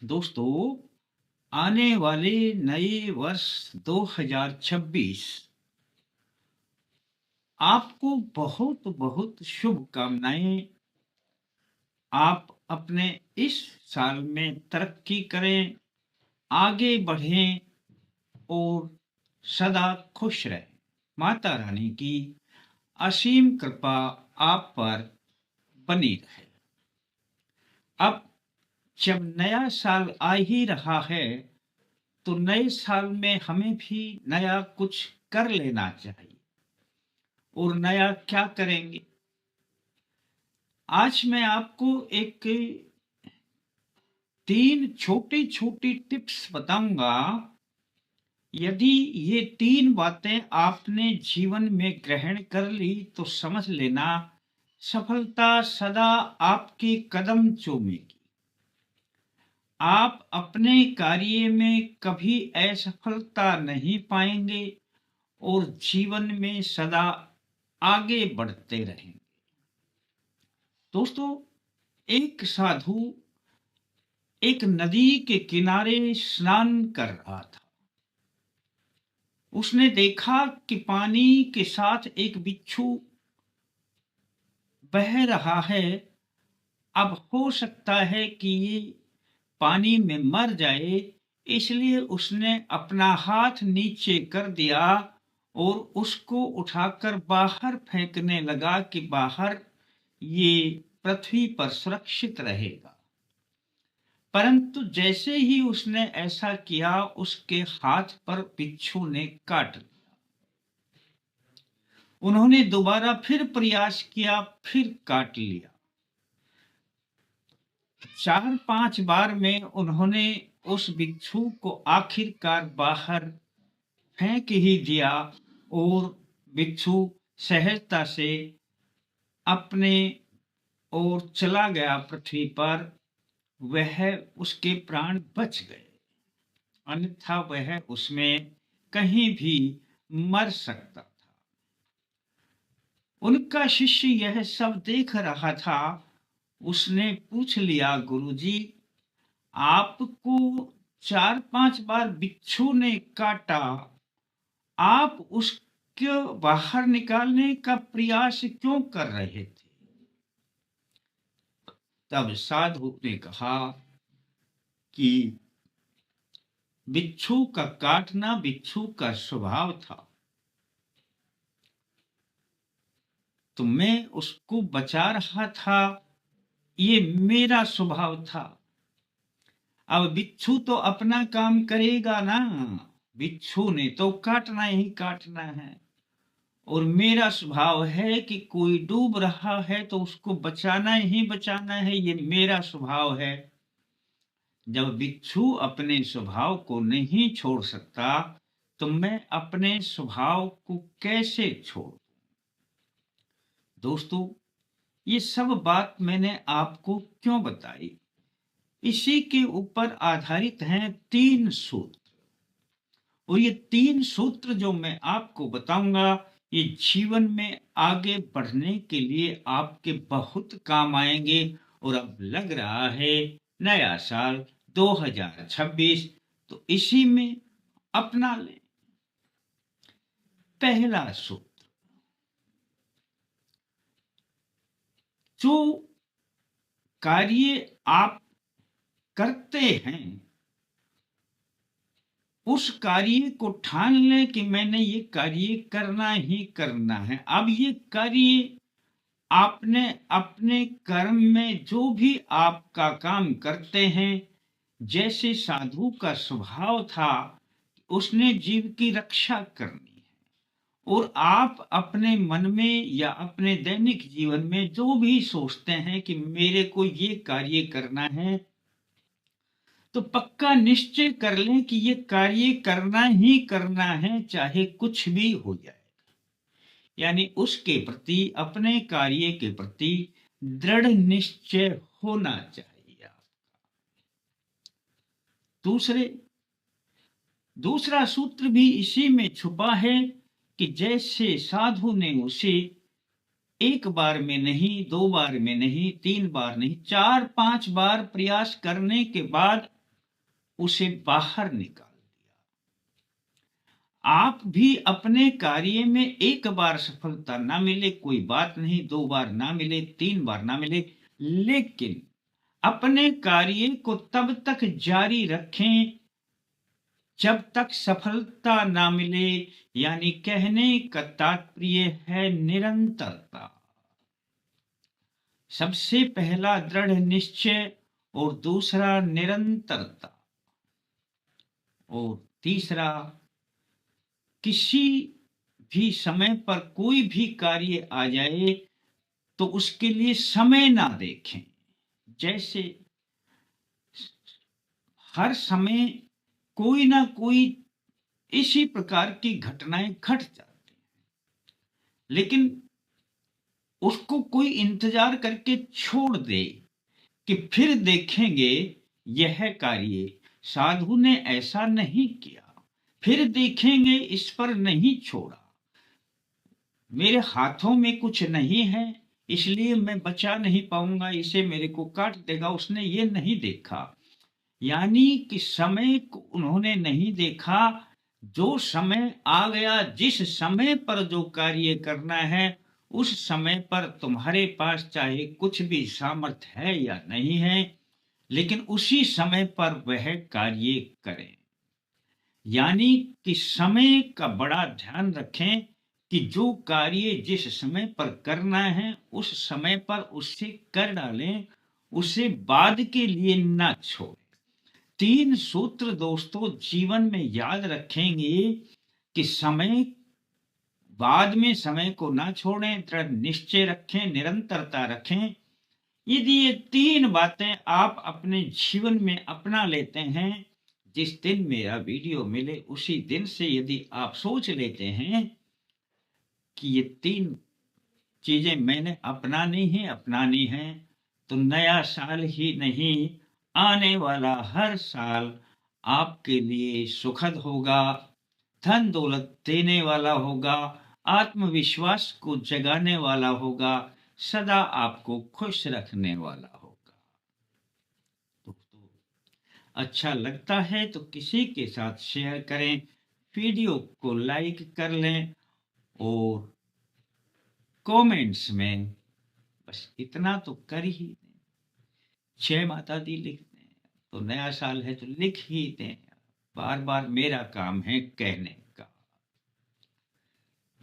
दोस्तों, आने वाले नए वर्ष 2026 आपको बहुत बहुत शुभकामनाएं। आप अपने इस साल में तरक्की करें, आगे बढ़ें और सदा खुश रहें। माता रानी की असीम कृपा आप पर बनी रहे। अब जब नया साल आ ही रहा है, तो नए साल में हमें भी नया कुछ कर लेना चाहिए। और नया क्या करेंगे? आज मैं आपको एक 3 छोटी-छोटी टिप्स बताऊंगा। यदि ये 3 बातें आपने जीवन में ग्रहण कर ली तो समझ लेना, सफलता सदा आपके कदम चूमेगी। आप अपने कार्य में कभी असफलता नहीं पाएंगे और जीवन में सदा आगे बढ़ते रहेंगे। दोस्तों, एक साधु एक नदी के किनारे स्नान कर रहा था। उसने देखा कि पानी के साथ एक बिच्छू बह रहा है। अब हो सकता है कि ये पानी में मर जाए, इसलिए उसने अपना हाथ नीचे कर दिया और उसको उठाकर बाहर फेंकने लगा कि बाहर ये पृथ्वी पर सुरक्षित रहेगा। परंतु जैसे ही उसने ऐसा किया, उसके हाथ पर बिच्छू ने काट लिया। उन्होंने दोबारा फिर प्रयास किया, फिर काट लिया। 4-5 बार में उन्होंने उस बिच्छू को आखिरकार बाहर फेंक ही दिया और बिच्छू सहजता से अपने ओर चला गया पृथ्वी पर। वह उसके प्राण बच गए, अन्यथा वह उसमें कहीं भी मर सकता था। उनका शिष्य यह सब देख रहा था। उसने पूछ लिया, गुरुजी, आपको 4-5 बार बिच्छू ने काटा, आप उसके बाहर निकालने का प्रयास क्यों कर रहे थे? तब साधु ने कहा कि बिच्छू का काटना बिच्छू का स्वभाव था, तो मैं उसको बचा रहा था, ये मेरा स्वभाव था। अब बिच्छू तो अपना काम करेगा ना, बिच्छू ने तो काटना ही काटना है। और मेरा स्वभाव है कि कोई डूब रहा है तो उसको बचाना ही बचाना है, ये मेरा स्वभाव है। जब बिच्छू अपने स्वभाव को नहीं छोड़ सकता, तो मैं अपने स्वभाव को कैसे छोड़? दोस्तों, ये सब बात मैंने आपको क्यों बताई? इसी के ऊपर आधारित हैं 3 सूत्र। और ये 3 सूत्र जो मैं आपको बताऊंगा, ये जीवन में आगे बढ़ने के लिए आपके बहुत काम आएंगे। और अब लग रहा है नया साल 2026, तो इसी में अपना लें। पहला सूत्र, जो कार्य आप करते हैं उस कार्य को ठान लें कि मैंने ये कार्य करना ही करना है। अब ये कार्य आपने अपने कर्म में जो भी आपका काम करते हैं, जैसे साधु का स्वभाव था, उसने जीव की रक्षा करनी है। और आप अपने मन में या अपने दैनिक जीवन में जो भी सोचते हैं कि मेरे को ये कार्य करना है, तो पक्का निश्चय कर लें कि ये कार्य करना ही करना है, चाहे कुछ भी हो जाए। यानी उसके प्रति, अपने कार्य के प्रति दृढ़ निश्चय होना चाहिए आपका। दूसरा सूत्र भी इसी में छुपा है कि जैसे साधु ने उसे 1 बार में नहीं, 2 बार में नहीं, 3 बार नहीं, 4-5 बार प्रयास करने के बाद उसे बाहर निकाल दिया। आप भी अपने कार्य में एक बार सफलता ना मिले कोई बात नहीं, 2 बार ना मिले, 3 बार ना मिले, लेकिन अपने कार्य को तब तक जारी रखें जब तक सफलता ना मिले। यानी कहने का तात्पर्य है निरंतरता। सबसे पहला दृढ़ निश्चय और दूसरा निरंतरता, और तीसरा किसी भी समय पर कोई भी कार्य आ जाए तो उसके लिए समय ना देखें। जैसे हर समय कोई ना कोई इसी प्रकार की घटनाएं घट जाती हैं, लेकिन उसको कोई इंतजार करके छोड़ दे कि फिर देखेंगे यह कार्य साधु ने ऐसा नहीं किया, फिर देखेंगे इस पर नहीं छोड़ा, मेरे हाथों में कुछ नहीं है इसलिए मैं बचा नहीं पाऊंगा, इसे मेरे को काट देगा, उसने ये नहीं देखा। यानी कि समय को उन्होंने नहीं देखा। जो समय आ गया, जिस समय पर जो कार्य करना है उस समय पर तुम्हारे पास चाहे कुछ भी सामर्थ्य है या नहीं है, लेकिन उसी समय पर वह कार्य करें। यानी कि समय का बड़ा ध्यान रखें कि जो कार्य जिस समय पर करना है उस समय पर उसे कर डालें, उसे बाद के लिए ना छोड़ें। 3 सूत्र दोस्तों जीवन में याद रखेंगे कि समय, बाद में समय को ना छोड़ें, दृढ़ निश्चय रखें, निरंतरता रखें। यदि ये 3 बातें आप अपने जीवन में अपना लेते हैं, जिस दिन मेरा वीडियो मिले उसी दिन से यदि आप सोच लेते हैं कि ये 3 चीजें मैंने अपनानी है, तो नया साल ही नहीं, आने वाला हर साल आपके लिए सुखद होगा, धन दौलत देने वाला होगा, आत्मविश्वास को जगाने वाला होगा, सदा आपको खुश रखने वाला होगा। दोस्तों, अच्छा लगता है तो किसी के साथ शेयर करें, वीडियो को लाइक कर लें और कमेंट्स में बस इतना तो कर ही दें, जय माता दी लिख दें। तो नया साल है तो लिख ही दें, बार बार मेरा काम है कहने का।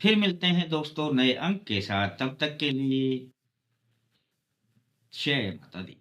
फिर मिलते हैं दोस्तों नए अंक के साथ, तब तक के लिए जय माता दी।